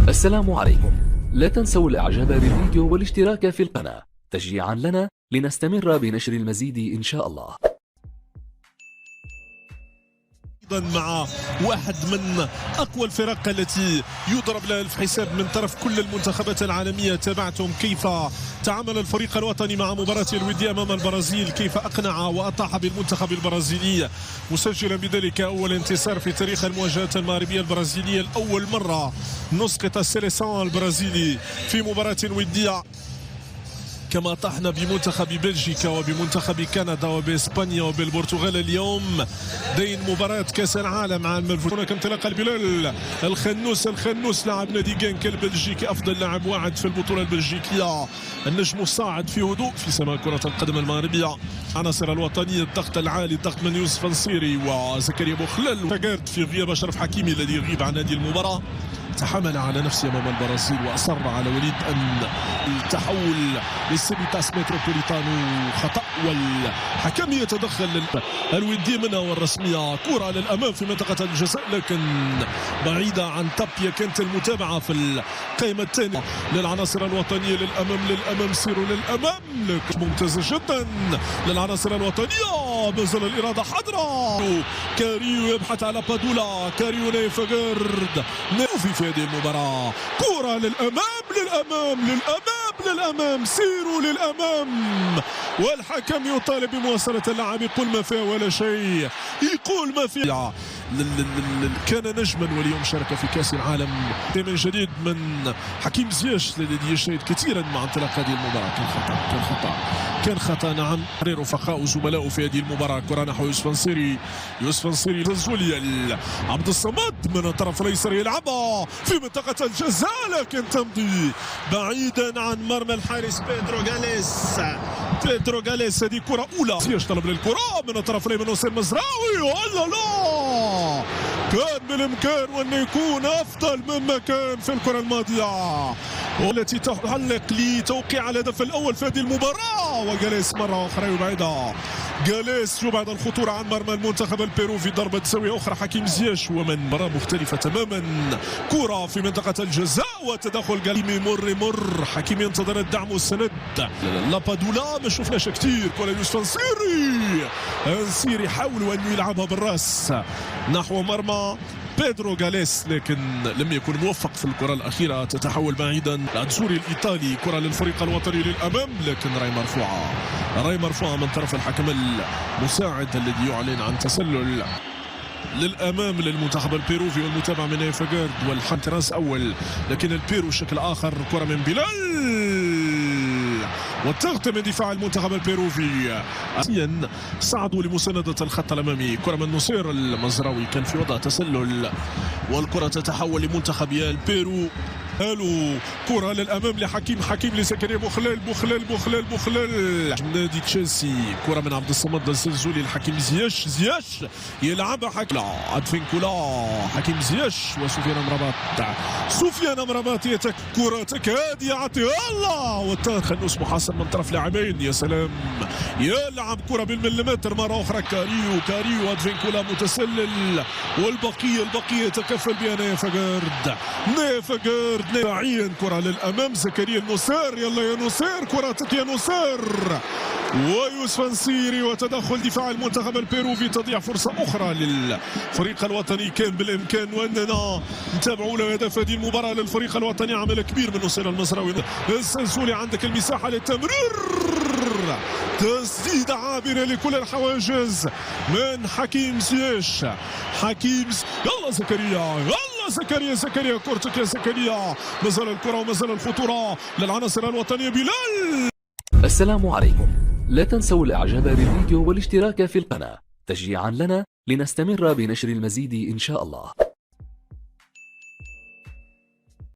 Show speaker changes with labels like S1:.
S1: السلام عليكم. لا تنسوا الاعجاب بالفيديو والاشتراك في القناة تشجيعا لنا لنستمر بنشر المزيد ان شاء الله.
S2: مع واحد من اقوى الفرق التي يضرب لها في حساب من طرف كل المنتخبات العالميه. تابعتم كيف تعامل الفريق الوطني مع مباراته الوديه امام البرازيل، كيف اقنع واطاح بالمنتخب البرازيلي مسجلا بذلك اول انتصار في تاريخ المواجهات المغربيه البرازيليه. لاول مره نسقط السيليسيون البرازيلي في مباراه وديه، كما طحنا بمنتخب بلجيكا وبمنتخب كندا وباسبانيا وبالبرتغال اليوم دين مباراة كاس العالم عام 2000. هناك انطلاق البلال الخنوس لاعب نادي جانك البلجيكي، افضل لاعب واعد في البطولة البلجيكية، النجم الصاعد في هدوء في سماء كرة القدم المغربية. عناصر الوطنية الضغط العالي، الضغط من يوسف نصيري وزكريا بوخلال فقارد في غياب اشرف حكيمي الذي يغيب عن هذه المباراة. تحمل على نفسه امام البرازيل واصر على وليد ان التحول للسيبيتاس متروبوليتانو خطا، والحكم يتدخل. الوديه منها والرسميه، كره للامام في منطقه الجزاء لكن بعيده عن تابيا. كانت المتابعه في القائمه الثانيه للعناصر الوطنيه. للامام سيروا للامام، ممتازه جدا للعناصر الوطنيه. مازال الاراده حاضره. كاريو يبحث على بادولا، كاريو نيفغرد في هذه المباراة. كرة للأمام سيروا للأمام، والحكم يطالب بمواصلة اللعب. يقول ما فيها ولا شيء، يقول ما فيها. كان نجما واليوم شارك في كأس العالم. من جديد من حكيم زياش الذي يجتهد كثيرا مع انطلاق هذه المباراة. كان خطأ نعم. رفقاء وزملاء في هذه المباراة. كرة نحو يوسف نصيري زوليا. عبد الصمد من الطرف الايسر يلعبها في منطقة الجزاء لكن تمضي بعيدا عن مرمى الحارس بيدرو غاليس. هذه كرة أولى. زياش طلب للكرة من الطرف الأيمن نصير مزراوي. لا كان بالإمكان وأن يكون أفضل مما كان في الكرة الماضية والتي تحلق لتوقيع الهدف الأول في هذه المباراة. وغاليس مرة أخرى يبعدها. غاليس يبعد الخطورة عن مرمى المنتخب البيرو في ضربة زاوية أخرى. حكيم زياش ومن مباراة مختلفة تماما. كرة في منطقة الجزاء وتدخل غالي يمر. حكيم ينتظر الدعم والسند. لابادولا ما شفناش كثير. كرة يوسف نصيري حاولوا أن يلعبها بالراس نحو مرمى بيدرو غاليس لكن لم يكن موفق في الكرة الأخيرة. تتحول بعيدا العنصري الإيطالي. كرة للفريق الوطني للأمام لكن راي مرفوعة من طرف الحكم المساعد الذي يعلن عن تسلل للأمام للمنتخب البيروفي. والمتابعة من نيفغرد والحنتراس أول لكن البيرو شكل آخر. كرة من بلال والتغطية من دفاع المنتخب البيروفي. صعدوا لمساندة الخط الأمامي. كرة من نصير المزراوي كان في وضع تسلل والكرة تتحول لمنتخب البيرو. كرة للأمام لحكيم لزكريا بوخلال نادي تشيلسي. كرة من عبد الصمد الزلزولي لحكيم زياش يلعبها حكيم زياش وسفيان أمرابات كرة تكاد يعطيها الله والتاخ النص محاصر من طرف لاعبين. يا سلام، يلعب كرة بالمليمتر مرة أخرى. كاريو أدفينكولا متسلل والبقية يتكفل بها نيفغرد ناعيا. كرة للأمام زكريا النصير. يلا يا نصير، كرتك يا نصير. ويوسف نصيري وتدخل دفاع المنتخب البيروفي. تضيع فرصة أخرى للفريق الوطني. كان بالإمكان وأننا نتابعوا له هدف هذه المباراة للفريق الوطني. عمل كبير من نصير المزراوي. السنسولي عندك المساحة للتمرير. تسديدة عابرة لكل الحواجز من حكيم زياش. يلا زكريا كورتك يا زكريا. مازال الكرة ومازال الخطورة للعناصر الوطنية. بلال.
S1: السلام عليكم. لا تنسوا الاعجاب بالفيديو والاشتراك في القناة تشجيعا لنا لنستمر بنشر المزيد ان شاء الله.